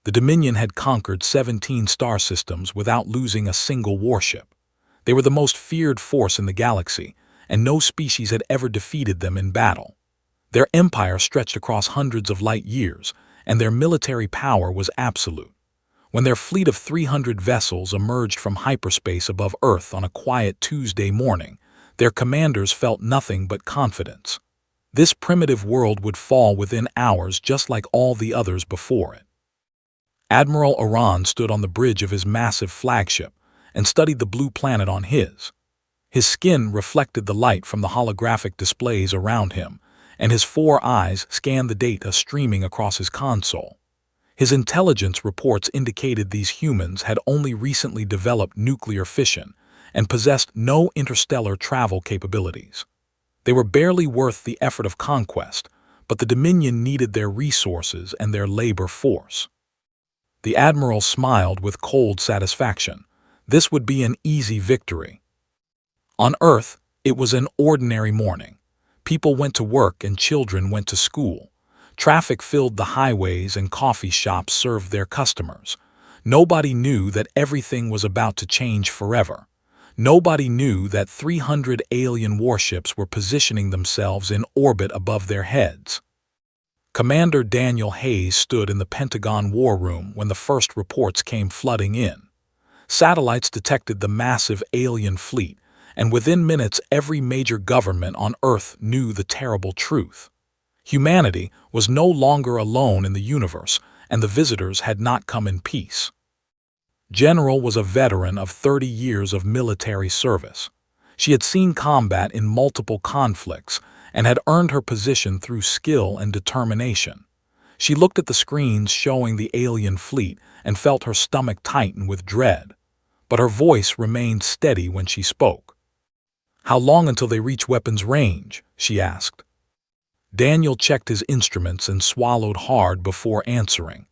The Dominion had conquered 17 star systems without losing a single warship. They were the most feared force in the galaxy, and no species had ever defeated them in battle. Their empire stretched across hundreds of light years, and their military power was absolute. When their fleet of 300 vessels emerged from hyperspace above Earth on a quiet Tuesday morning, their commanders felt nothing but confidence. This primitive world would fall within hours just like all the others before it. Admiral Aran stood on the bridge of his massive flagship and studied the blue planet on his. His skin reflected the light from the holographic displays around him, and his 4 eyes scanned the data streaming across his console. His intelligence reports indicated these humans had only recently developed nuclear fission and possessed no interstellar travel capabilities. They were barely worth the effort of conquest, but the Dominion needed their resources and their labor force. The Admiral smiled with cold satisfaction. This would be an easy victory. On Earth, it was an ordinary morning. People went to work and children went to school. Traffic filled the highways and coffee shops served their customers. Nobody knew that everything was about to change forever. Nobody knew that 300 alien warships were positioning themselves in orbit above their heads. Commander Daniel Hayes stood in the Pentagon War Room when the first reports came flooding in. Satellites detected the massive alien fleet, and within minutes every major government on Earth knew the terrible truth. Humanity was no longer alone in the universe, and the visitors had not come in peace. General was a veteran of 30 years of military service. She had seen combat in multiple conflicts and had earned her position through skill and determination. She looked at the screens showing the alien fleet and felt her stomach tighten with dread. But her voice remained steady when she spoke. "How long until they reach weapons range?" she asked. Daniel checked his instruments and swallowed hard before answering.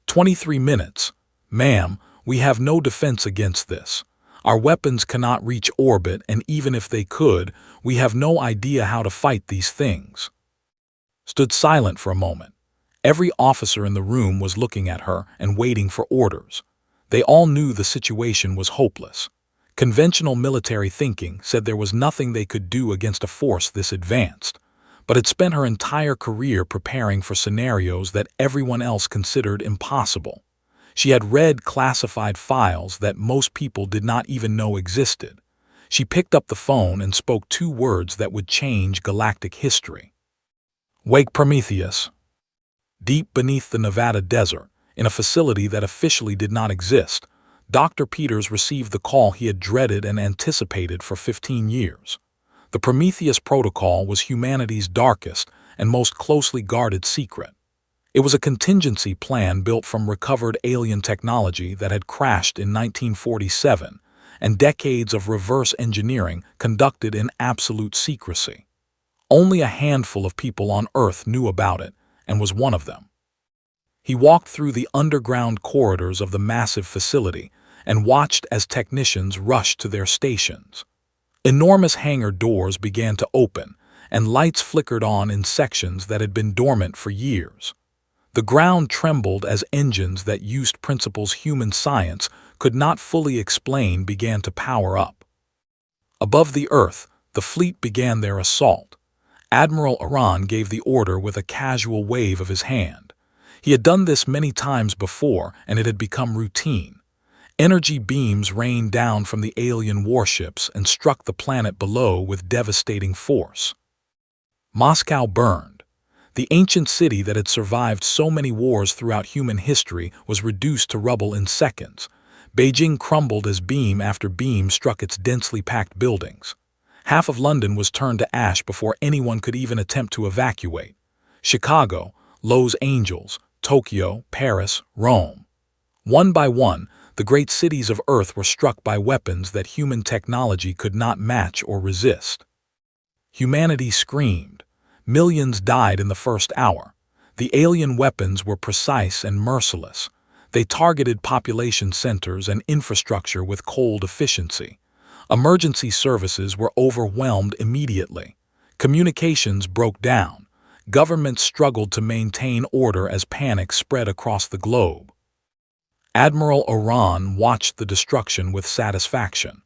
23 minutes. Ma'am, we have no defense against this. Our weapons cannot reach orbit, and even if they could, we have no idea how to fight these things. Stood silent for a moment. Every officer in the room was looking at her and waiting for orders. They all knew the situation was hopeless. Conventional military thinking said there was nothing they could do against a force this advanced, but had spent her entire career preparing for scenarios that everyone else considered impossible. She had read classified files that most people did not even know existed. She picked up the phone and spoke 2 words that would change galactic history. "Wake Prometheus." Deep beneath the Nevada desert, in a facility that officially did not exist, Dr. Peters received the call he had dreaded and anticipated for 15 years. The Prometheus Protocol was humanity's darkest and most closely guarded secret. It was a contingency plan built from recovered alien technology that had crashed in 1947 and decades of reverse engineering conducted in absolute secrecy. Only a handful of people on Earth knew about it, and was one of them. He walked through the underground corridors of the massive facility and watched as technicians rushed to their stations. Enormous hangar doors began to open, and lights flickered on in sections that had been dormant for years. The ground trembled as engines that used principles human science could not fully explain began to power up. Above the Earth, the fleet began their assault. Admiral Aran gave the order with a casual wave of his hand. He had done this many times before, and it had become routine. Energy beams rained down from the alien warships and struck the planet below with devastating force. Moscow burned. The ancient city that had survived so many wars throughout human history was reduced to rubble in seconds. Beijing crumbled as beam after beam struck its densely packed buildings. Half of London was turned to ash before anyone could even attempt to evacuate. Chicago, Los Angeles, Tokyo, Paris, Rome. One by one, the great cities of Earth were struck by weapons that human technology could not match or resist. Humanity screamed. Millions died in the first hour. The alien weapons were precise and merciless. They targeted population centers and infrastructure with cold efficiency. Emergency services were overwhelmed immediately. Communications broke down. Governments struggled to maintain order as panic spread across the globe. Admiral Oran watched the destruction with satisfaction.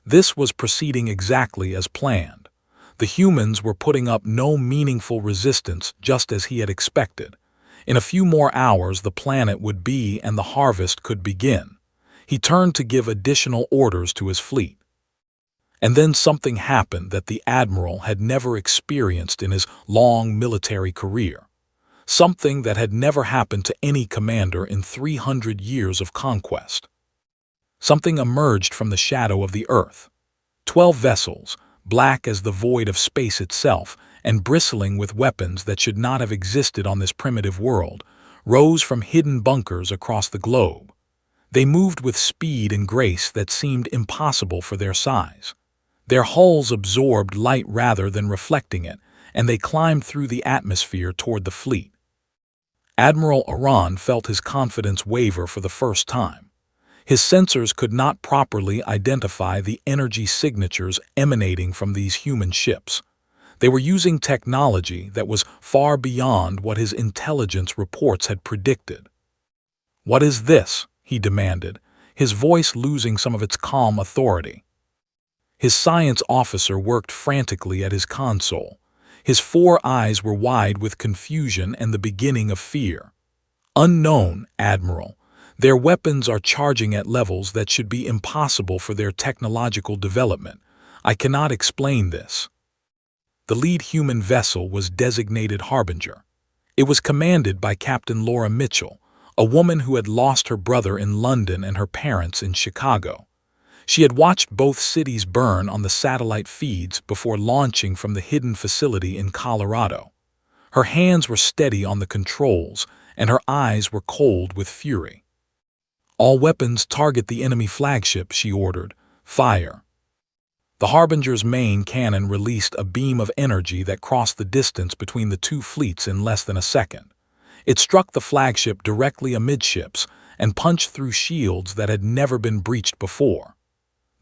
This was proceeding exactly as planned. The humans were putting up no meaningful resistance, just as he had expected. In a few more hours the planet would be and the harvest could begin. He turned to give additional orders to his fleet. And then something happened that the Admiral had never experienced in his long military career. Something that had never happened to any commander in 300 years of conquest. Something emerged from the shadow of the Earth. 12 vessels, black as the void of space itself, and bristling with weapons that should not have existed on this primitive world, rose from hidden bunkers across the globe. They moved with speed and grace that seemed impossible for their size. Their hulls absorbed light rather than reflecting it, and they climbed through the atmosphere toward the fleet. Admiral Oran felt his confidence waver for the first time. His sensors could not properly identify the energy signatures emanating from these human ships. They were using technology that was far beyond what his intelligence reports had predicted. "What is this?" he demanded, his voice losing some of its calm authority. His science officer worked frantically at his console. His 4 eyes were wide with confusion and the beginning of fear. "Unknown, Admiral. Their weapons are charging at levels that should be impossible for their technological development. I cannot explain this." The lead human vessel was designated Harbinger. It was commanded by Captain Laura Mitchell, a woman who had lost her brother in London and her parents in Chicago. She had watched both cities burn on the satellite feeds before launching from the hidden facility in Colorado. Her hands were steady on the controls, and her eyes were cold with fury. "All weapons target the enemy flagship," she ordered. "Fire." The Harbinger's main cannon released a beam of energy that crossed the distance between the 2 fleets in less than a second. It struck the flagship directly amidships and punched through shields that had never been breached before.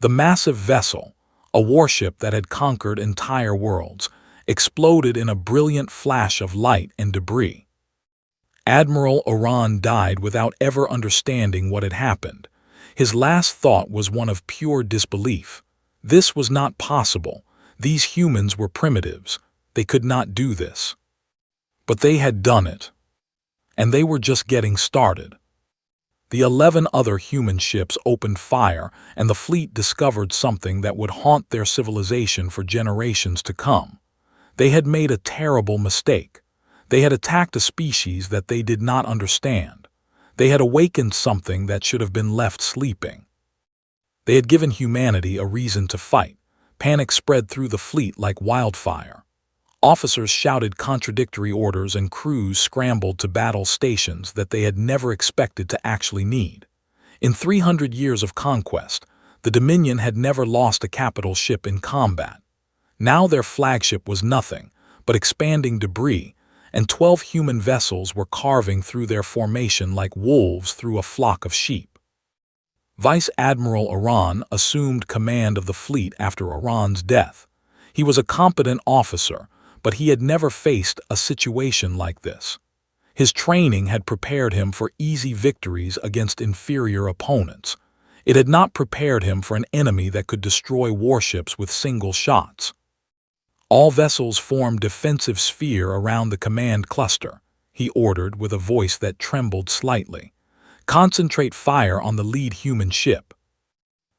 The massive vessel, a warship that had conquered entire worlds, exploded in a brilliant flash of light and debris. Admiral Oran died without ever understanding what had happened. His last thought was one of pure disbelief. This was not possible. These humans were primitives. They could not do this. But they had done it. And they were just getting started. The 11 other human ships opened fire, and the fleet discovered something that would haunt their civilization for generations to come. They had made a terrible mistake. They had attacked a species that they did not understand. They had awakened something that should have been left sleeping. They had given humanity a reason to fight. Panic spread through the fleet like wildfire. Officers shouted contradictory orders and crews scrambled to battle stations that they had never expected to actually need. In 300 years of conquest, the Dominion had never lost a capital ship in combat. Now their flagship was nothing but expanding debris, and 12 human vessels were carving through their formation like wolves through a flock of sheep. Vice Admiral Oran assumed command of the fleet after Oran's death. He was a competent officer, but he had never faced a situation like this. His training had prepared him for easy victories against inferior opponents. It had not prepared him for an enemy that could destroy warships with single shots. "All vessels form defensive sphere around the command cluster," he ordered with a voice that trembled slightly. "Concentrate fire on the lead human ship."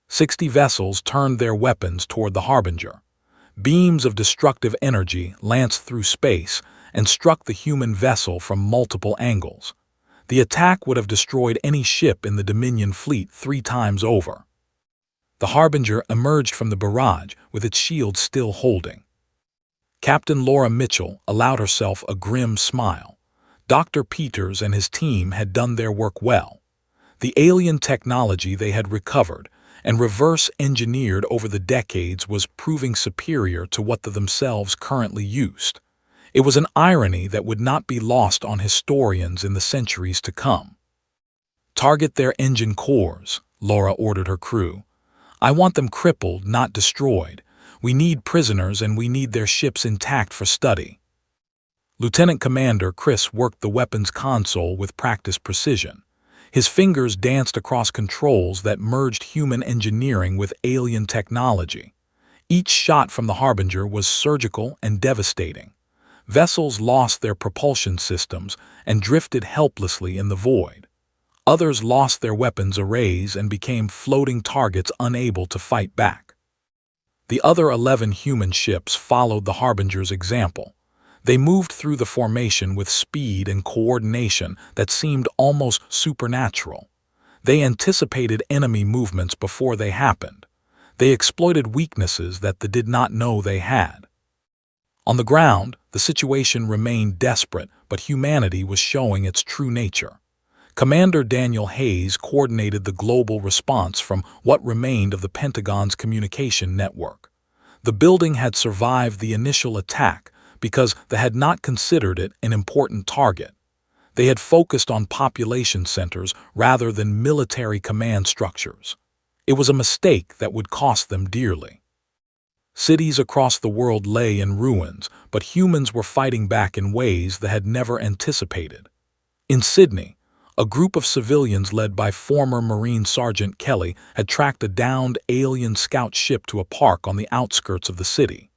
60 vessels turned their weapons toward the Harbinger. Beams of destructive energy lanced through space and struck the human vessel from multiple angles. The attack would have destroyed any ship in the Dominion fleet 3 times over. The Harbinger emerged from the barrage with its shield still holding. Captain Laura Mitchell allowed herself a grim smile. Dr. Peters and his team had done their work well. The alien technology they had recovered and reverse-engineered over the decades was proving superior to what they themselves currently used. It was an irony that would not be lost on historians in the centuries to come. "Target their engine cores," Laura ordered her crew. "I want them crippled, not destroyed. We need prisoners and we need their ships intact for study." Lieutenant Commander Chris worked the weapons console with practiced precision. His fingers danced across controls that merged human engineering with alien technology. Each shot from the Harbinger was surgical and devastating. Vessels lost their propulsion systems and drifted helplessly in the void. Others lost their weapons arrays and became floating targets unable to fight back. The other 11 human ships followed the Harbinger's example. They moved through the formation with speed and coordination that seemed almost supernatural. They anticipated enemy movements before they happened. They exploited weaknesses that they did not know they had. On the ground, the situation remained desperate, but humanity was showing its true nature. Commander Daniel Hayes coordinated the global response from what remained of the Pentagon's communication network. The building had survived the initial attack because they had not considered it an important target. They had focused on population centers rather than military command structures. It was a mistake that would cost them dearly. Cities across the world lay in ruins, but humans were fighting back in ways they had never anticipated. In Sydney, a group of civilians led by former Marine Sergeant Kelly had tracked a downed alien scout ship to a park on the outskirts of the city.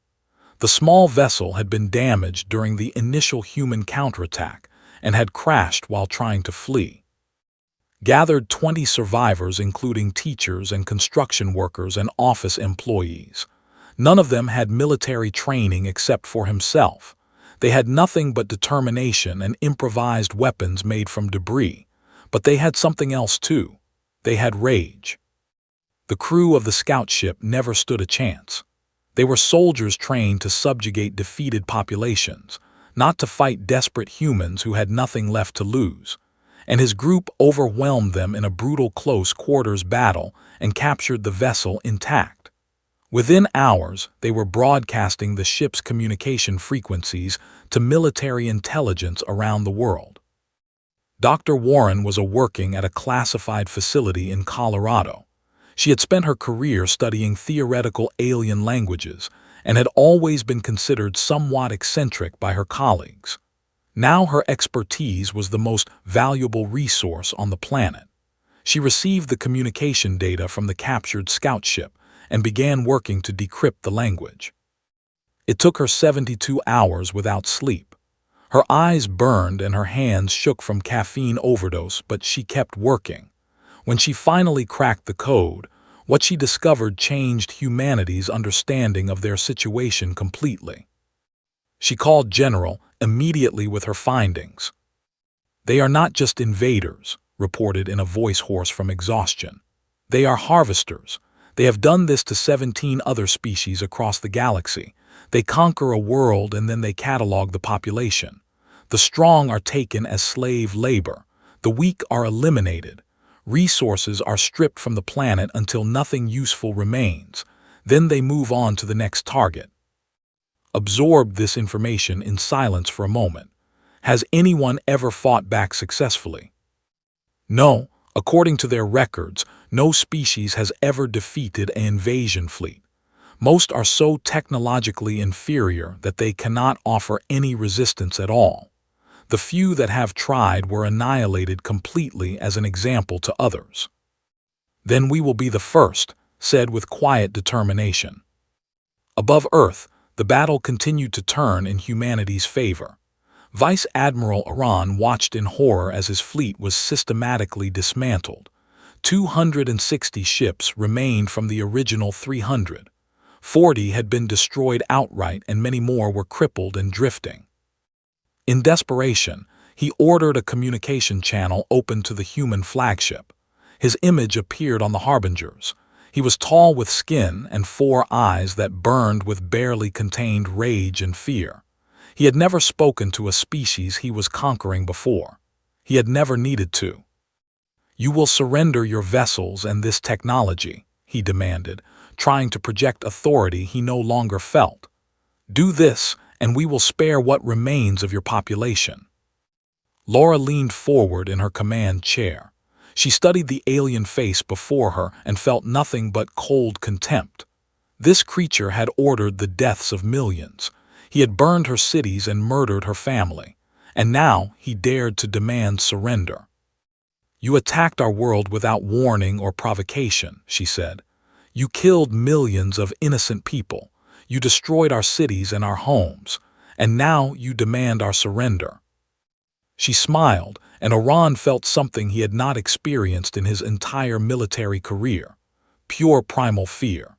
The small vessel had been damaged during the initial human counterattack and had crashed while trying to flee. Gathered 20 survivors, including teachers and construction workers and office employees. None of them had military training except for himself. They had nothing but determination and improvised weapons made from debris. But they had something else too. They had rage. The crew of the scout ship never stood a chance. They were soldiers trained to subjugate defeated populations, not to fight desperate humans who had nothing left to lose. And his group overwhelmed them in a brutal close-quarters battle and captured the vessel intact. Within hours, they were broadcasting the ship's communication frequencies to military intelligence around the world. Dr. Warren was working at a classified facility in Colorado. She had spent her career studying theoretical alien languages and had always been considered somewhat eccentric by her colleagues. Now her expertise was the most valuable resource on the planet. She received the communication data from the captured scout ship and began working to decrypt the language. It took her 72 hours without sleep. Her eyes burned and her hands shook from caffeine overdose, but she kept working. When she finally cracked the code, what she discovered changed humanity's understanding of their situation completely. She called General immediately with her findings. "They are not just invaders," reported in a voice hoarse from exhaustion. "They are harvesters. They have done this to 17 other species across the galaxy. They conquer a world and then they catalog the population. The strong are taken as slave labor. The weak are eliminated. Resources are stripped from the planet until nothing useful remains. Then they move on to the next target." Absorbed this information in silence for a moment. Has anyone ever fought back successfully? No, according to their records, no species has ever defeated an invasion fleet. Most are so technologically inferior that they cannot offer any resistance at all. The few that have tried were annihilated completely as an example to others. "Then we will be the first," said with quiet determination. Above Earth, the battle continued to turn in humanity's favor. Vice Admiral Iran watched in horror as his fleet was systematically dismantled. 260 ships remained from the original 300. 40 had been destroyed outright and many more were crippled and drifting. In desperation, he ordered a communication channel open to the human flagship. His image appeared on the Harbingers. He was tall with skin and 4 eyes that burned with barely contained rage and fear. He had never spoken to a species he was conquering before. He had never needed to. "You will surrender your vessels and this technology," he demanded, trying to project authority he no longer felt. "Do this, and we will spare what remains of your population." Laura leaned forward in her command chair. She studied the alien face before her and felt nothing but cold contempt. This creature had ordered the deaths of millions. He had burned her cities and murdered her family. And now he dared to demand surrender. You attacked our world without warning or provocation, she said. You killed millions of innocent people. You destroyed our cities and our homes. And now you demand our surrender. She smiled, and Oran felt something he had not experienced in his entire military career: pure primal fear.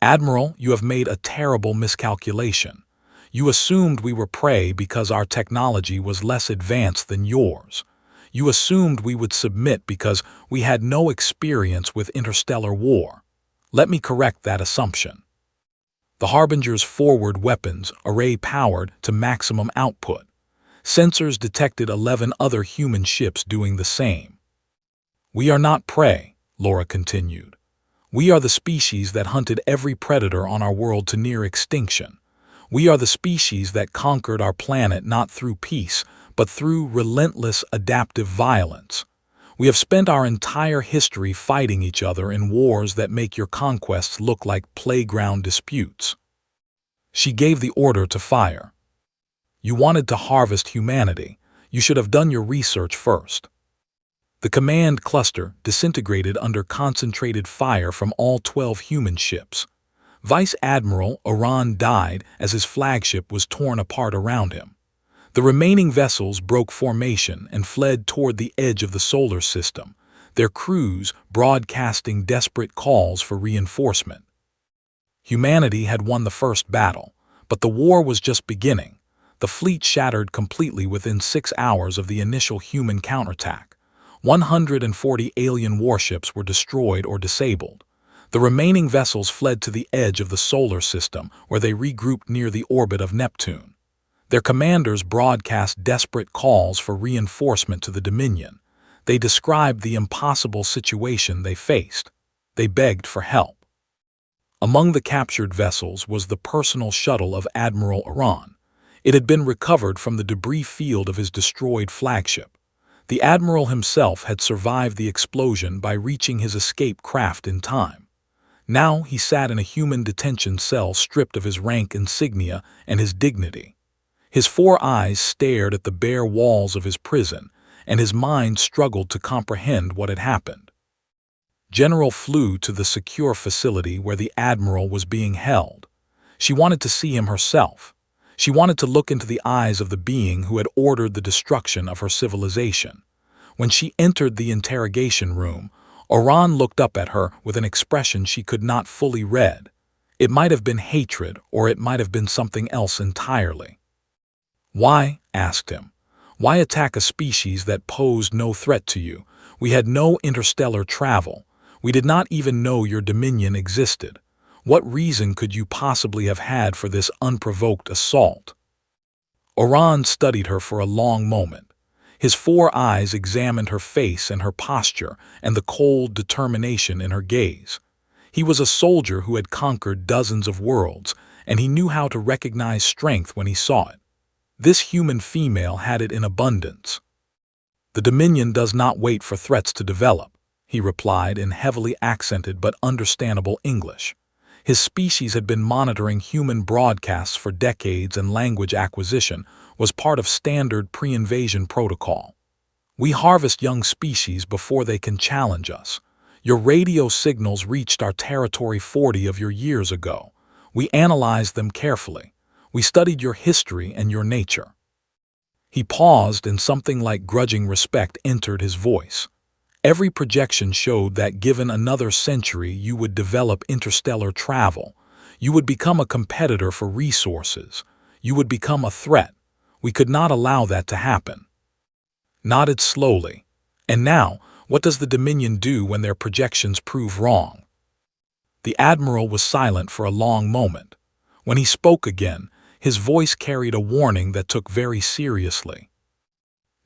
Admiral, you have made a terrible miscalculation. You assumed we were prey because our technology was less advanced than yours. You assumed we would submit because we had no experience with interstellar war. Let me correct that assumption. The Harbinger's forward weapons array powered to maximum output. Sensors detected 11 other human ships doing the same. We are not prey, Laura continued. We are the species that hunted every predator on our world to near extinction. We are the species that conquered our planet not through peace, but through relentless adaptive violence. We have spent our entire history fighting each other in wars that make your conquests look like playground disputes. She gave the order to fire. You wanted to harvest humanity. You should have done your research first. The command cluster disintegrated under concentrated fire from all 12 human ships. Vice Admiral Oran died as his flagship was torn apart around him. The remaining vessels broke formation and fled toward the edge of the solar system, their crews broadcasting desperate calls for reinforcement. Humanity had won the first battle, but the war was just beginning. The fleet shattered completely within 6 hours of the initial human counterattack. 140 alien warships were destroyed or disabled. The remaining vessels fled to the edge of the solar system, where they regrouped near the orbit of Neptune. Their commanders broadcast desperate calls for reinforcement to the Dominion. They described the impossible situation they faced. They begged for help. Among the captured vessels was the personal shuttle of Admiral Oran. It had been recovered from the debris field of his destroyed flagship. The Admiral himself had survived the explosion by reaching his escape craft in time. Now he sat in a human detention cell stripped of his rank insignia and his dignity. His 4 eyes stared at the bare walls of his prison, and his mind struggled to comprehend what had happened. General flew to the secure facility where the Admiral was being held. She wanted to see him herself. She wanted to look into the eyes of the being who had ordered the destruction of her civilization. When she entered the interrogation room, Oran looked up at her with an expression she could not fully read. It might have been hatred, or it might have been something else entirely. "Why?" asked him. "Why attack a species that posed no threat to you? We had no interstellar travel. We did not even know your dominion existed. What reason could you possibly have had for this unprovoked assault?" Oran studied her for a long moment. His 4 eyes examined her face and her posture and the cold determination in her gaze. He was a soldier who had conquered dozens of worlds, and he knew how to recognize strength when he saw it. This human female had it in abundance. "The Dominion does not wait for threats to develop," he replied in heavily accented but understandable English. His species had been monitoring human broadcasts for decades, and language acquisition was part of standard pre-invasion protocol. "We harvest young species before they can challenge us. Your radio signals reached our territory 40 of your years ago. We analyzed them carefully. We studied your history and your nature." He paused, and something like grudging respect entered his voice. Every projection showed that given another century you would develop interstellar travel. You would become a competitor for resources. You would become a threat. We could not allow that to happen. Nodded slowly. "And now, what does the Dominion do when their projections prove wrong?" The Admiral was silent for a long moment. When he spoke again, his voice carried a warning that took very seriously.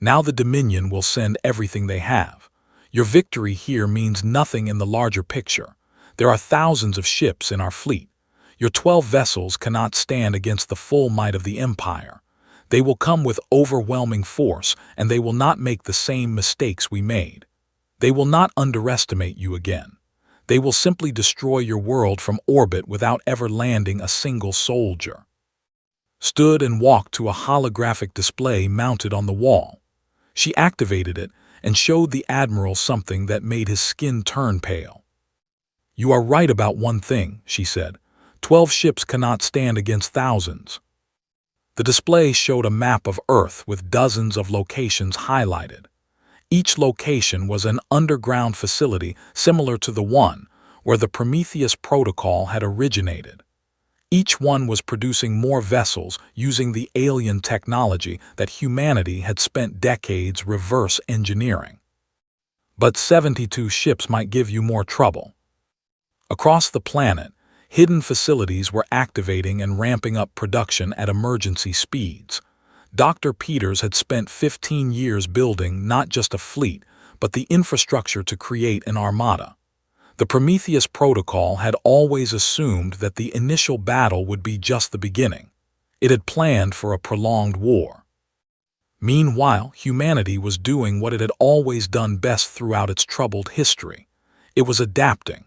"Now the Dominion will send everything they have. Your victory here means nothing in the larger picture. There are thousands of ships in our fleet. Your 12 vessels cannot stand against the full might of the Empire. They will come with overwhelming force, and they will not make the same mistakes we made. They will not underestimate you again. They will simply destroy your world from orbit without ever landing a single soldier." Stood and walked to a holographic display mounted on the wall. She activated it, and showed the admiral something that made his skin turn pale. "You are right about one thing," she said. 12 ships cannot stand against thousands." The display showed a map of Earth with dozens of locations highlighted. Each location was an underground facility similar to the one where the Prometheus Protocol had originated. Each one was producing more vessels using the alien technology that humanity had spent decades reverse engineering. But 72 ships might give you more trouble. Across the planet, hidden facilities were activating and ramping up production at emergency speeds. Dr. Peters had spent 15 years building not just a fleet, but the infrastructure to create an armada. The Prometheus Protocol had always assumed that the initial battle would be just the beginning. It had planned for a prolonged war. Meanwhile, humanity was doing what it had always done best throughout its troubled history. It was adapting.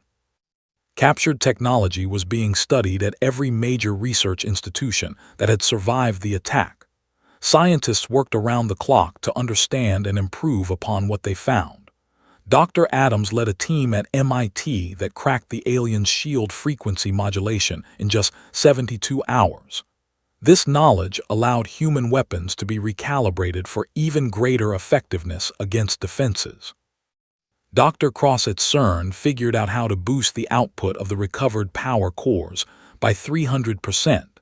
Captured technology was being studied at every major research institution that had survived the attack. Scientists worked around the clock to understand and improve upon what they found. Dr. Adams led a team at MIT that cracked the aliens' shield frequency modulation in just 72 hours. This knowledge allowed human weapons to be recalibrated for even greater effectiveness against defenses. Dr. Cross at CERN figured out how to boost the output of the recovered power cores by 300%.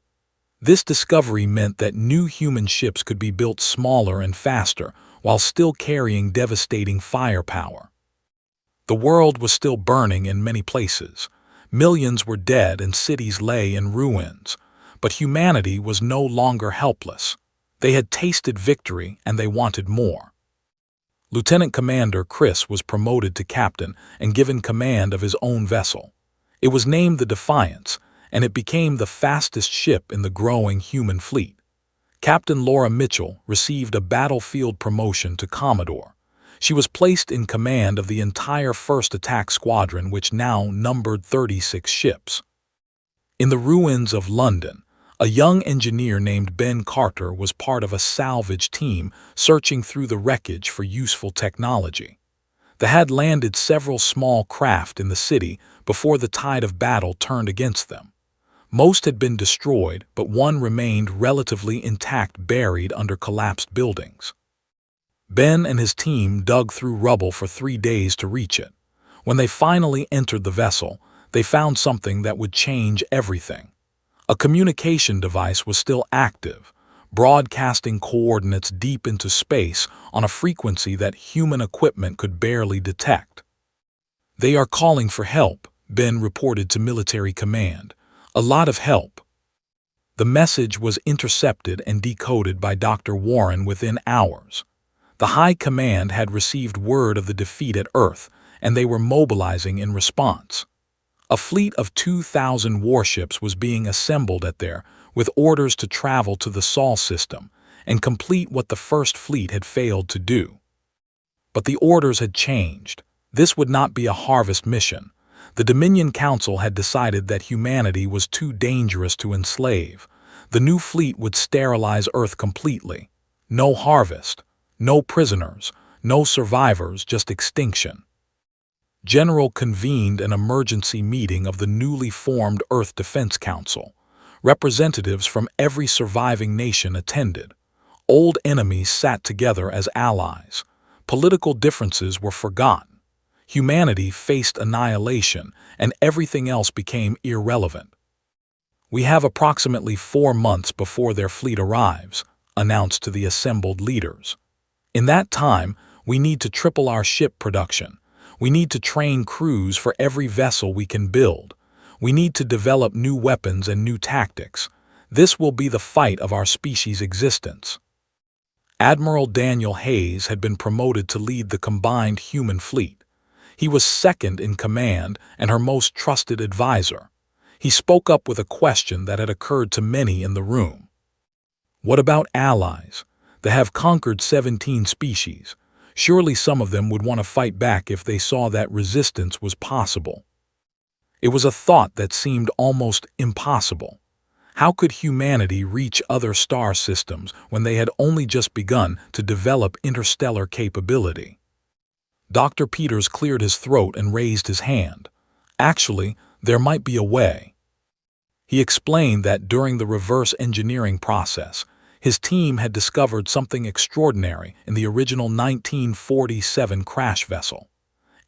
This discovery meant that new human ships could be built smaller and faster while still carrying devastating firepower. The world was still burning in many places. Millions were dead and cities lay in ruins. But humanity was no longer helpless. They had tasted victory and they wanted more. Lieutenant Commander Chris was promoted to captain and given command of his own vessel. It was named the Defiance, and it became the fastest ship in the growing human fleet. Captain Laura Mitchell received a battlefield promotion to Commodore. She was placed in command of the entire First Attack Squadron, which now numbered 36 ships. In the ruins of London, a young engineer named Ben Carter was part of a salvage team searching through the wreckage for useful technology. They had landed several small craft in the city before the tide of battle turned against them. Most had been destroyed, but one remained relatively intact, buried under collapsed buildings. Ben and his team dug through rubble for 3 days to reach it. When they finally entered the vessel, they found something that would change everything. A communication device was still active, broadcasting coordinates deep into space on a frequency that human equipment could barely detect. "They are calling for help," Ben reported to military command. "A lot of help." The message was intercepted and decoded by Dr. Warren within hours. The High Command had received word of the defeat at Earth, and they were mobilizing in response. A fleet of 2,000 warships was being assembled at there, with orders to travel to the Sol system and complete what the First Fleet had failed to do. But the orders had changed. This would not be a harvest mission. The Dominion Council had decided that humanity was too dangerous to enslave. The new fleet would sterilize Earth completely. No harvest. No prisoners, no survivors, just extinction. General convened an emergency meeting of the newly formed Earth Defense Council. Representatives from every surviving nation attended. Old enemies sat together as allies. Political differences were forgotten. Humanity faced annihilation, and everything else became irrelevant. "We have approximately 4 months before their fleet arrives," announced to the assembled leaders. "In that time, we need to triple our ship production. We need to train crews for every vessel we can build. We need to develop new weapons and new tactics. This will be the fight of our species' existence." Admiral Daniel Hayes had been promoted to lead the combined human fleet. He was second in command and her most trusted advisor. He spoke up with a question that had occurred to many in the room. "What about allies? They have conquered 17 species. Surely some of them would want to fight back if they saw that resistance was possible." It was a thought that seemed almost impossible. How could humanity reach other star systems when they had only just begun to develop interstellar capability? Dr. Peters cleared his throat and raised his hand. Actually, there might be a way. He explained that during the reverse engineering process, his team had discovered something extraordinary in the original 1947 crash vessel.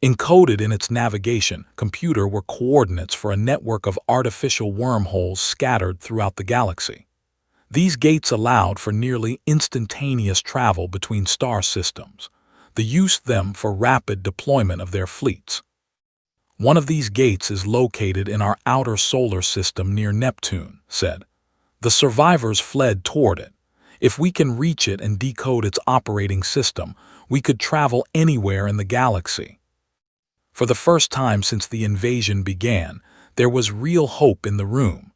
Encoded in its navigation computer were coordinates for a network of artificial wormholes scattered throughout the galaxy. These gates allowed for nearly instantaneous travel between star systems. They used them for rapid deployment of their fleets. One of these gates is located in our outer solar system near Neptune, said. The survivors fled toward it. If we can reach it and decode its operating system, we could travel anywhere in the galaxy. For the first time since the invasion began, there was real hope in the room.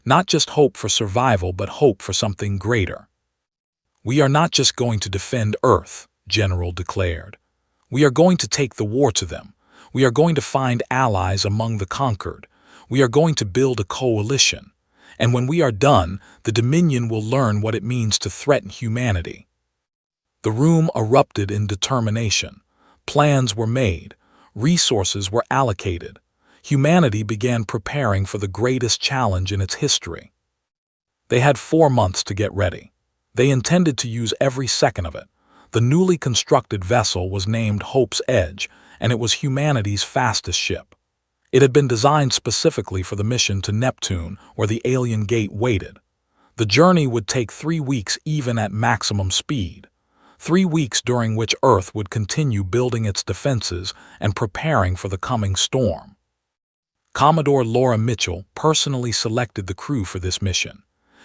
Not just hope for survival, but hope for something greater. We are not just going to defend Earth, General declared. We are going to take the war to them. We are going to find allies among the conquered. We are going to build a coalition. And when we are done, the Dominion will learn what it means to threaten humanity. The room erupted in determination. Plans were made. Resources were allocated. Humanity began preparing for the greatest challenge in its history. They had 4 months to get ready. They intended to use every second of it. The newly constructed vessel was named Hope's Edge, and it was humanity's fastest ship. It had been designed specifically for the mission to Neptune, where the alien gate waited. The journey would take 3 weeks even at maximum speed. 3 weeks during which Earth would continue building its defenses and preparing for the coming storm. Commodore Laura Mitchell personally selected the crew for this mission.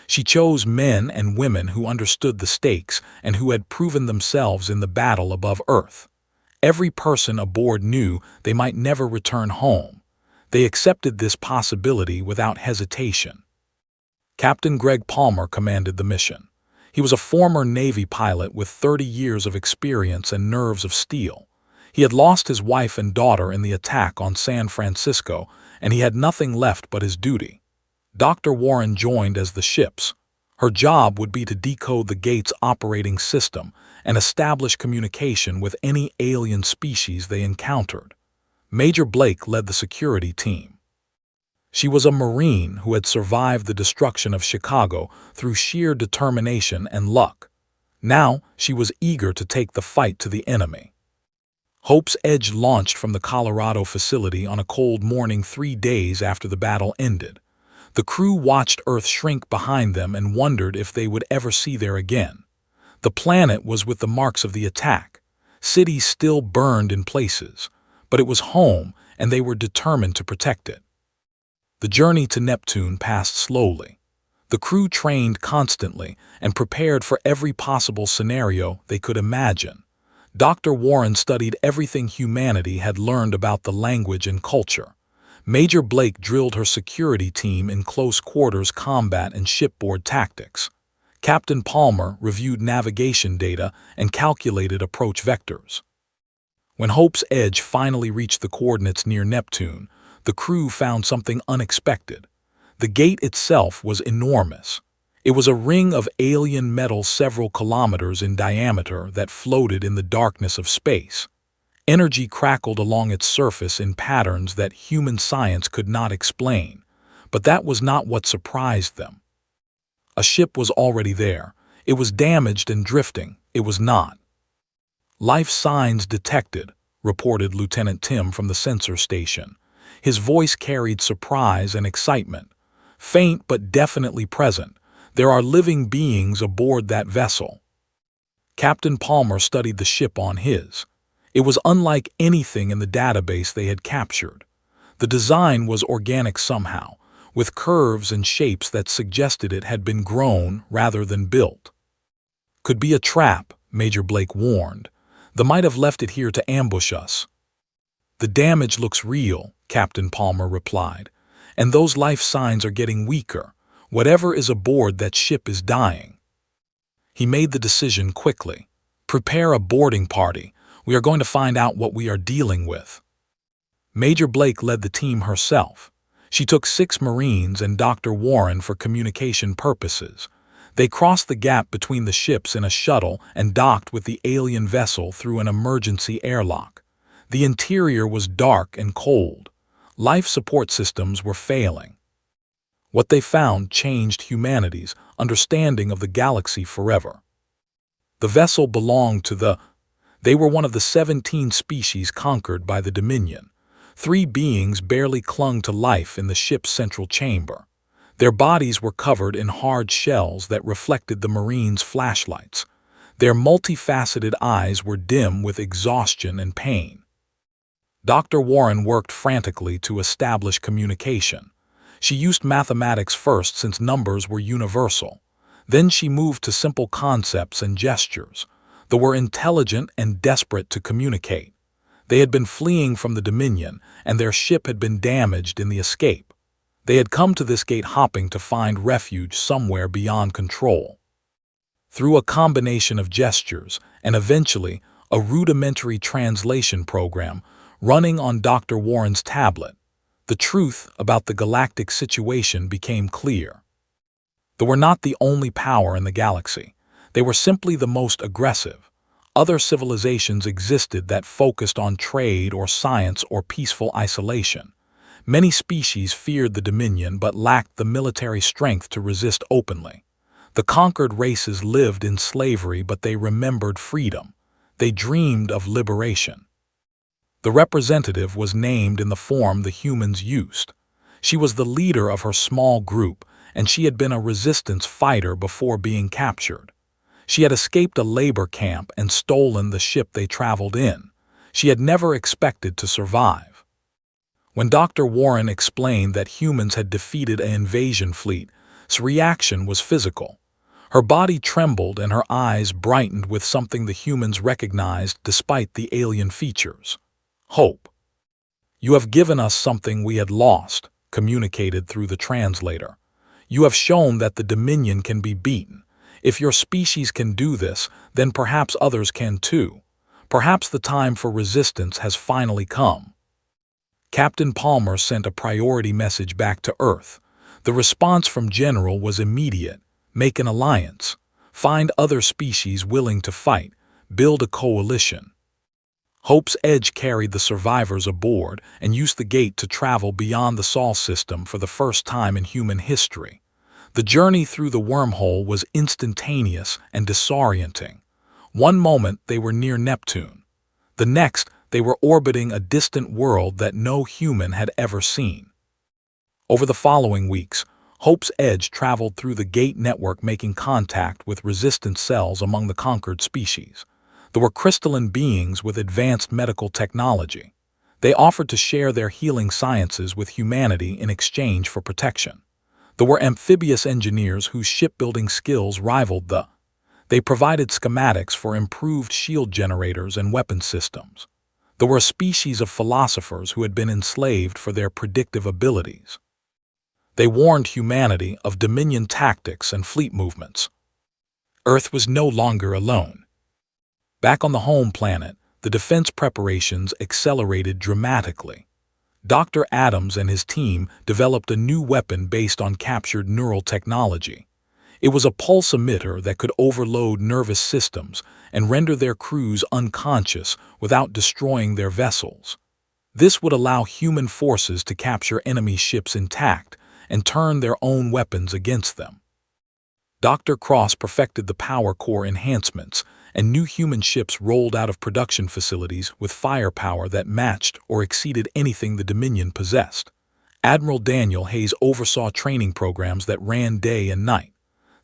She chose men and women who understood the stakes and who had proven themselves in the battle above Earth. Every person aboard knew they might never return home. They accepted this possibility without hesitation. Captain Greg Palmer commanded the mission. He was a former Navy pilot with 30 years of experience and nerves of steel. He had lost his wife and daughter in the attack on San Francisco, and he had nothing left but his duty. Dr. Warren joined as the ship's. Her job would be to decode the gate's operating system and establish communication with any alien species they encountered. Major Blake led the security team. She was a Marine who had survived the destruction of Chicago through sheer determination and luck. Now she was eager to take the fight to the enemy. Hope's Edge launched from the Colorado facility on a cold morning 3 days after the battle ended. The crew watched Earth shrink behind them and wondered if they would ever see there again. The planet was with the marks of the attack. Cities still burned in places, but it was home and they were determined to protect it. The journey to Neptune passed slowly. The crew trained constantly and prepared for every possible scenario they could imagine. Dr. Warren studied everything humanity had learned about the language and culture. Major Blake drilled her security team in close-quarters combat and shipboard tactics. Captain Palmer reviewed navigation data and calculated approach vectors. When Hope's Edge finally reached the coordinates near Neptune, the crew found something unexpected. The gate itself was enormous. It was a ring of alien metal several kilometers in diameter that floated in the darkness of space. Energy crackled along its surface in patterns that human science could not explain, but that was not what surprised them. A ship was already there. It was damaged and drifting. It was not. "Life signs detected," reported Lieutenant Tim from the sensor station. His voice carried surprise and excitement. "Faint but definitely present. There are living beings aboard that vessel." Captain Palmer studied the ship on his. It was unlike anything in the database they had captured. The design was organic somehow, with curves and shapes that suggested it had been grown rather than built. "Could be a trap," Major Blake warned. "They might have left it here to ambush us." "The damage looks real," Captain Palmer replied, "and those life signs are getting weaker. Whatever is aboard that ship is dying." He made the decision quickly. "Prepare a boarding party. We are going to find out what we are dealing with." Major Blake led the team herself. She took 6 Marines and Dr. Warren for communication purposes. They crossed the gap between the ships in a shuttle and docked with the alien vessel through an emergency airlock. The interior was dark and cold. Life support systems were failing. What they found changed humanity's understanding of the galaxy forever. The vessel belonged to They were one of the 17 species conquered by the Dominion. 3 beings barely clung to life in the ship's central chamber. Their bodies were covered in hard shells that reflected the Marines' flashlights. Their multifaceted eyes were dim with exhaustion and pain. Dr. Warren worked frantically to establish communication. She used mathematics first since numbers were universal. Then she moved to simple concepts and gestures. They were intelligent and desperate to communicate. They had been fleeing from the Dominion, and their ship had been damaged in the escape. They had come to this gate hopping to find refuge somewhere beyond control. Through a combination of gestures and eventually a rudimentary translation program running on Dr. Warren's tablet, the truth about the galactic situation became clear. They were not the only power in the galaxy. They were simply the most aggressive. Other civilizations existed that focused on trade or science or peaceful isolation. Many species feared the Dominion but lacked the military strength to resist openly. The conquered races lived in slavery, but they remembered freedom. They dreamed of liberation. The representative was named in the form the humans used. She was the leader of her small group, and she had been a resistance fighter before being captured. She had escaped a labor camp and stolen the ship they traveled in. She had never expected to survive. When Dr. Warren explained that humans had defeated an invasion fleet, his reaction was physical. Her body trembled and her eyes brightened with something the humans recognized despite the alien features. Hope. "You have given us something we had lost," communicated through the translator. "You have shown that the Dominion can be beaten. If your species can do this, then perhaps others can too. Perhaps the time for resistance has finally come." Captain Palmer sent a priority message back to Earth. The response from General was immediate. Make an alliance. Find other species willing to fight. Build a coalition. Hope's Edge carried the survivors aboard and used the gate to travel beyond the Sol system for the first time in human history. The journey through the wormhole was instantaneous and disorienting. One moment they were near Neptune. The next, they were orbiting a distant world that no human had ever seen. Over the following weeks, Hope's Edge traveled through the gate network, making contact with resistant cells among the conquered species. There were crystalline beings with advanced medical technology. They offered to share their healing sciences with humanity in exchange for protection. There were amphibious engineers whose shipbuilding skills rivaled They provided schematics for improved shield generators and weapon systems. There were a species of philosophers who had been enslaved for their predictive abilities. They warned humanity of Dominion tactics and fleet movements. Earth was no longer alone. Back on the home planet, the defense preparations accelerated dramatically. Dr. Adams and his team developed a new weapon based on captured neural technology. It was a pulse emitter that could overload nervous systems and render their crews unconscious without destroying their vessels. This would allow human forces to capture enemy ships intact and turn their own weapons against them. Dr. Cross perfected the power core enhancements, and new human ships rolled out of production facilities with firepower that matched or exceeded anything the Dominion possessed. Admiral Daniel Hayes oversaw training programs that ran day and night.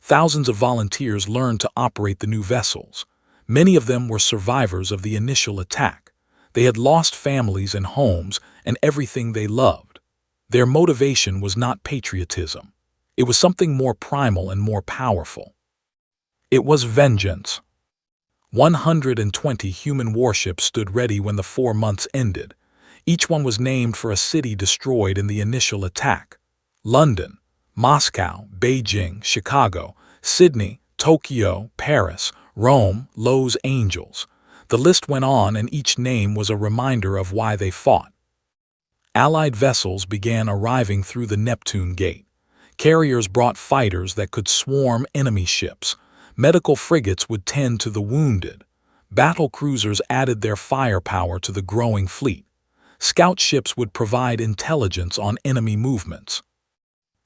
Thousands of volunteers learned to operate the new vessels. Many of them were survivors of the initial attack. They had lost families and homes and everything they loved. Their motivation was not patriotism. It was something more primal and more powerful. It was vengeance. 120 human warships stood ready when the 4 months ended. Each one was named for a city destroyed in the initial attack. London, Moscow, Beijing, Chicago, Sydney, Tokyo, Paris, Rome, Los Angeles. The list went on, and each name was a reminder of why they fought. Allied vessels began arriving through the Neptune Gate. Carriers brought fighters that could swarm enemy ships. Medical frigates would tend to the wounded. Battle cruisers added their firepower to the growing fleet. Scout ships would provide intelligence on enemy movements.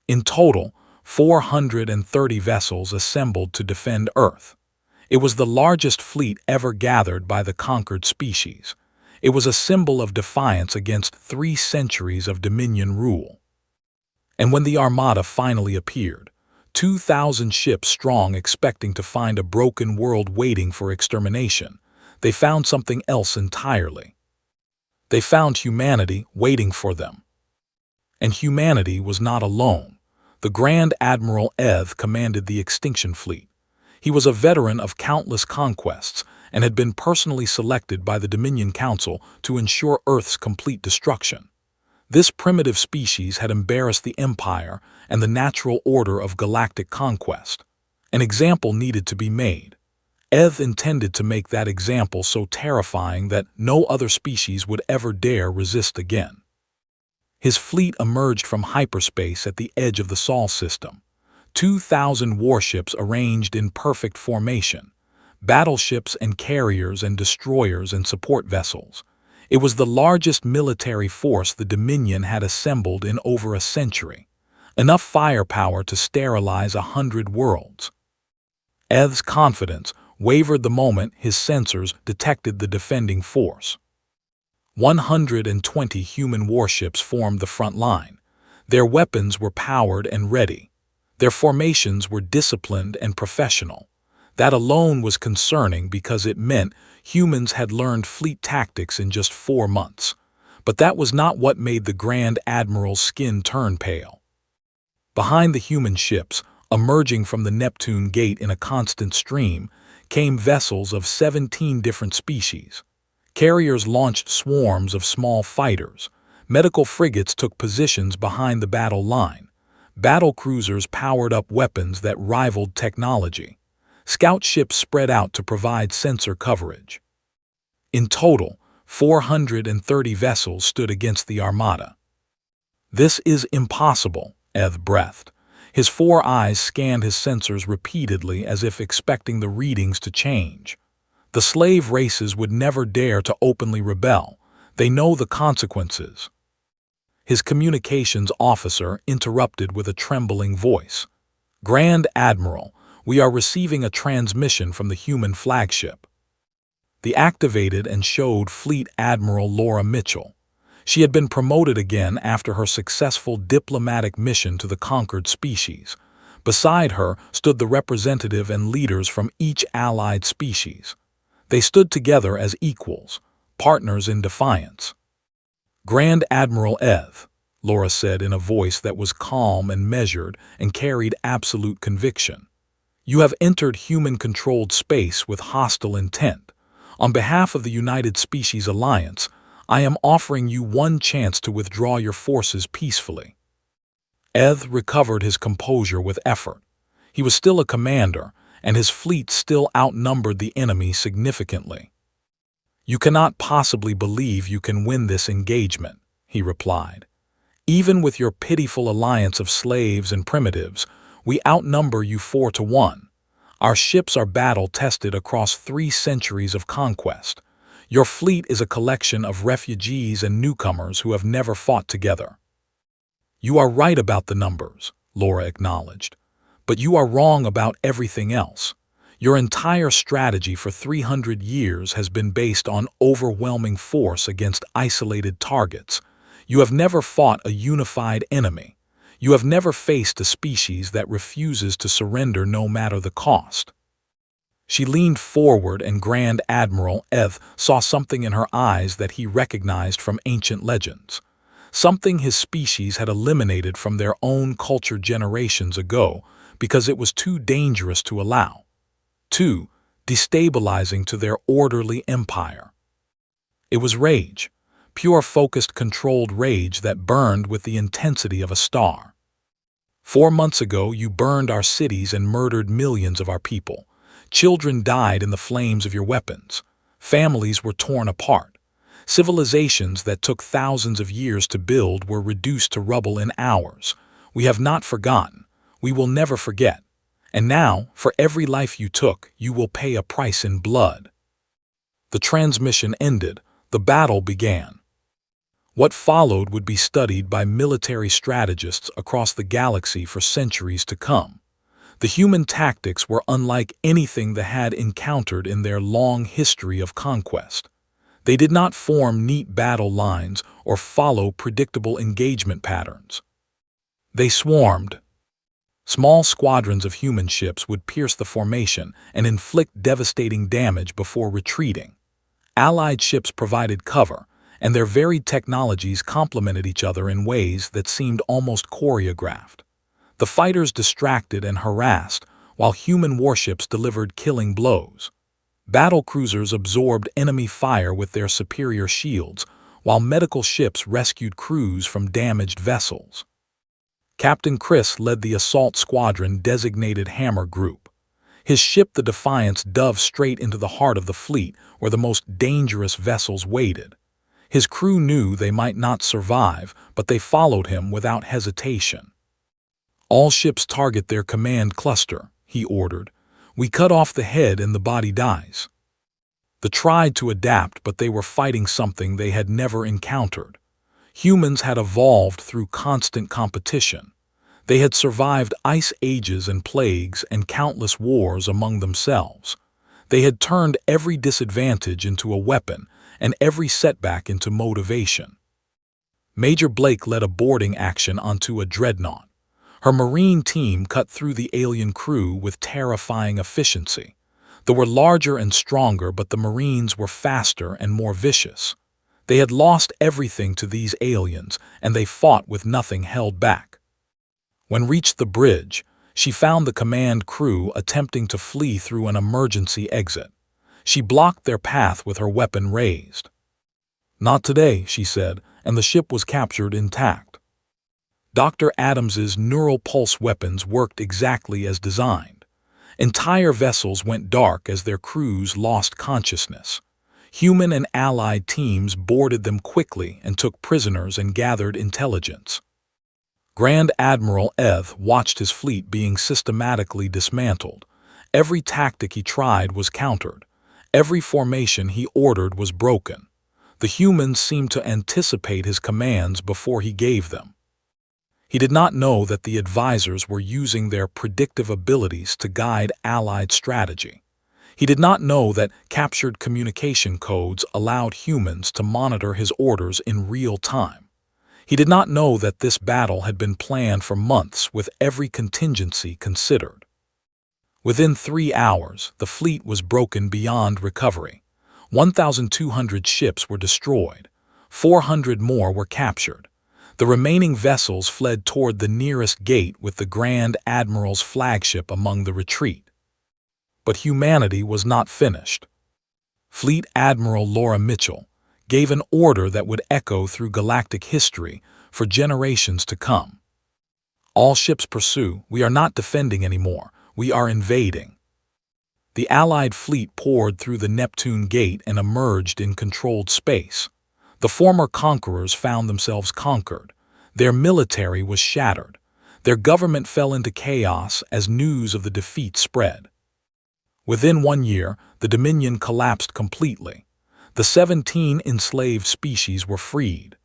In total, 430 vessels assembled to defend Earth. It was the largest fleet ever gathered by the conquered species. It was a symbol of defiance against 3 centuries of Dominion rule. And when the Armada finally appeared, 2,000 ships strong, expecting to find a broken world waiting for extermination, they found something else entirely. They found humanity waiting for them. And humanity was not alone. The Grand Admiral Eth commanded the extinction fleet. He was a veteran of countless conquests and had been personally selected by the Dominion Council to ensure Earth's complete destruction. This primitive species had embarrassed the Empire and the natural order of galactic conquest. An example needed to be made. Eth intended to make that example so terrifying that no other species would ever dare resist again. His fleet emerged from hyperspace at the edge of the Sol system. 2,000 warships arranged in perfect formation, battleships and carriers and destroyers and support vessels. It was the largest military force the Dominion had assembled in over a century, enough firepower to sterilize 100 worlds. Eth's confidence wavered the moment his sensors detected the defending force. 120 human warships formed the front line. Their weapons were powered and ready. Their formations were disciplined and professional. That alone was concerning because it meant humans had learned fleet tactics in just 4 months. But that was not what made the Grand Admiral's skin turn pale. Behind the human ships, emerging from the Neptune Gate in a constant stream, came vessels of 17 different species. Carriers launched swarms of small fighters. Medical frigates took positions behind the battle line. Battle cruisers powered up weapons that rivaled technology. Scout ships spread out to provide sensor coverage. In total, 430 vessels stood against the Armada. "This is impossible," Eth breathed. His 4 eyes scanned his sensors repeatedly as if expecting the readings to change. The slave races would never dare to openly rebel. They know the consequences. His communications officer interrupted with a trembling voice. "Grand Admiral, we are receiving a transmission from the human flagship." The activated and showed Fleet Admiral Laura Mitchell. She had been promoted again after her successful diplomatic mission to the conquered species. Beside her stood the representative and leaders from each allied species. They stood together as equals, partners in defiance. "Grand Admiral Eth," Laura said in a voice that was calm and measured and carried absolute conviction. "You have entered human-controlled space with hostile intent. On behalf of the United Species Alliance, I am offering you one chance to withdraw your forces peacefully." Eth recovered his composure with effort. He was still a commander, and his fleet still outnumbered the enemy significantly. "You cannot possibly believe you can win this engagement," he replied. "Even with your pitiful alliance of slaves and primitives, we outnumber you 4 to 1. Our ships are battle-tested across 3 centuries of conquest. Your fleet is a collection of refugees and newcomers who have never fought together." "You are right about the numbers," Laura acknowledged. "But you are wrong about everything else. Your entire strategy for 300 years has been based on overwhelming force against isolated targets. You have never fought a unified enemy. You have never faced a species that refuses to surrender no matter the cost." She leaned forward, and Grand Admiral Eth saw something in her eyes that he recognized from ancient legends. Something his species had eliminated from their own culture generations ago because it was too dangerous to allow. Too destabilizing to their orderly empire. It was rage. Pure focused controlled rage that burned with the intensity of a star. 4 months ago you burned our cities and murdered millions of our people. Children died in the flames of your weapons. Families were torn apart. Civilizations that took thousands of years to build were reduced to rubble in hours. We have not forgotten. We will never forget. And now, for every life you took, you will pay a price in blood. The transmission ended. The battle began. What followed would be studied by military strategists across the galaxy for centuries to come. The human tactics were unlike anything they had encountered in their long history of conquest. They did not form neat battle lines or follow predictable engagement patterns. They swarmed. Small squadrons of human ships would pierce the formation and inflict devastating damage before retreating. Allied ships provided cover, and their varied technologies complemented each other in ways that seemed almost choreographed. The fighters distracted and harassed, while human warships delivered killing blows. Battle cruisers absorbed enemy fire with their superior shields, while medical ships rescued crews from damaged vessels. Captain Chris led the assault squadron designated Hammer Group. His ship, the Defiance, dove straight into the heart of the fleet, where the most dangerous vessels waited. His crew knew they might not survive, but they followed him without hesitation. "All ships target their command cluster," he ordered. "We cut off the head and the body dies." They tried to adapt, but they were fighting something they had never encountered. Humans had evolved through constant competition. They had survived ice ages and plagues and countless wars among themselves. They had turned every disadvantage into a weapon and every setback into motivation. Major Blake led a boarding action onto a dreadnought. Her Marine team cut through the alien crew with terrifying efficiency. They were larger and stronger, but the Marines were faster and more vicious. They had lost everything to these aliens, and they fought with nothing held back. When reached the bridge, she found the command crew attempting to flee through an emergency exit. She blocked their path with her weapon raised. "Not today," she said, and the ship was captured intact. Dr. Adams's neural pulse weapons worked exactly as designed. Entire vessels went dark as their crews lost consciousness. Human and allied teams boarded them quickly and took prisoners and gathered intelligence. Grand Admiral Eth watched his fleet being systematically dismantled. Every tactic he tried was countered. Every formation he ordered was broken. The humans seemed to anticipate his commands before he gave them. He did not know that the advisors were using their predictive abilities to guide Allied strategy. He did not know that captured communication codes allowed humans to monitor his orders in real time. He did not know that this battle had been planned for months with every contingency considered. Within 3 hours, the fleet was broken beyond recovery. 1,200 ships were destroyed. 400 more were captured. The remaining vessels fled toward the nearest gate with the Grand Admiral's flagship among the retreat. But humanity was not finished. Fleet Admiral Laura Mitchell gave an order that would echo through galactic history for generations to come. "All ships pursue. We are not defending anymore. We are invading." The Allied fleet poured through the Neptune Gate and emerged in controlled space. The former conquerors found themselves conquered. Their military was shattered. Their government fell into chaos as news of the defeat spread. Within 1 year, the Dominion collapsed completely. The 17 enslaved species were freed.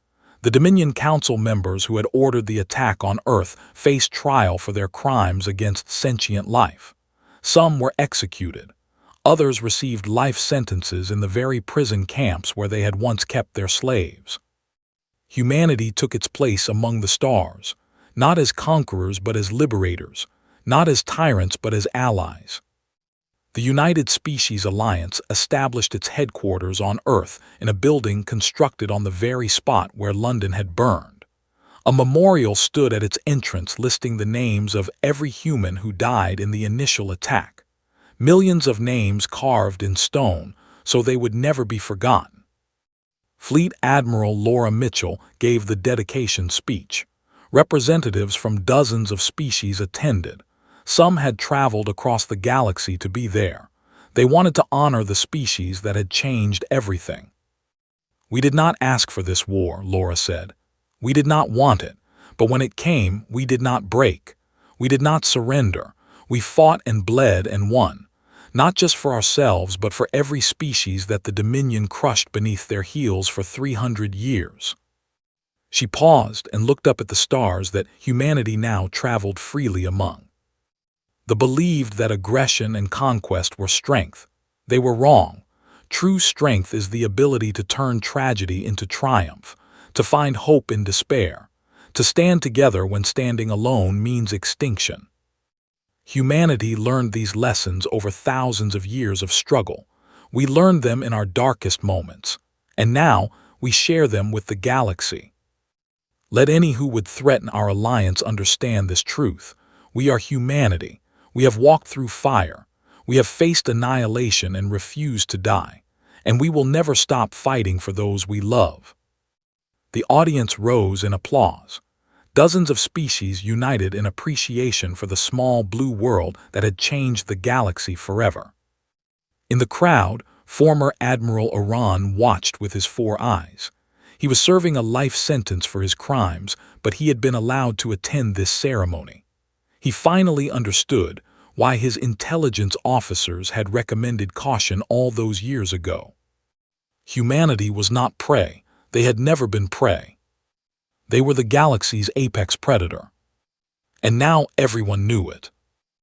The Dominion Council members who had ordered the attack on Earth faced trial for their crimes against sentient life. Some were executed. Others received life sentences in the very prison camps where they had once kept their slaves. Humanity took its place among the stars, not as conquerors but as liberators, not as tyrants but as allies. The United Species Alliance established its headquarters on Earth in a building constructed on the very spot where London had burned. A memorial stood at its entrance listing the names of every human who died in the initial attack. Millions of names carved in stone, so they would never be forgotten. Fleet Admiral Laura Mitchell gave the dedication speech. Representatives from dozens of species attended. Some had traveled across the galaxy to be there. They wanted to honor the species that had changed everything. "We did not ask for this war," Laura said. "We did not want it, but when it came, we did not break. We did not surrender. We fought and bled and won. not just for ourselves but for every species that the Dominion crushed beneath their heels for 300 years. She paused and looked up at the stars that humanity now traveled freely among. They believed that aggression and conquest were strength. They were wrong. True strength is the ability to turn tragedy into triumph, to find hope in despair, to stand together when standing alone means extinction. Humanity learned these lessons over thousands of years of struggle. We learned them in our darkest moments, and now we share them with the galaxy. Let any who would threaten our alliance understand this truth. We are humanity. We have walked through fire. We have faced annihilation and refused to die. And we will never stop fighting for those we love. The audience rose in applause. Dozens of species united in appreciation for the small blue world that had changed the galaxy forever. In the crowd, former Admiral Iran watched with his 4 eyes. He was serving a life sentence for his crimes, but he had been allowed to attend this ceremony. He finally understood why his intelligence officers had recommended caution all those years ago. Humanity was not prey. They had never been prey. They were the galaxy's apex predator. And now everyone knew it.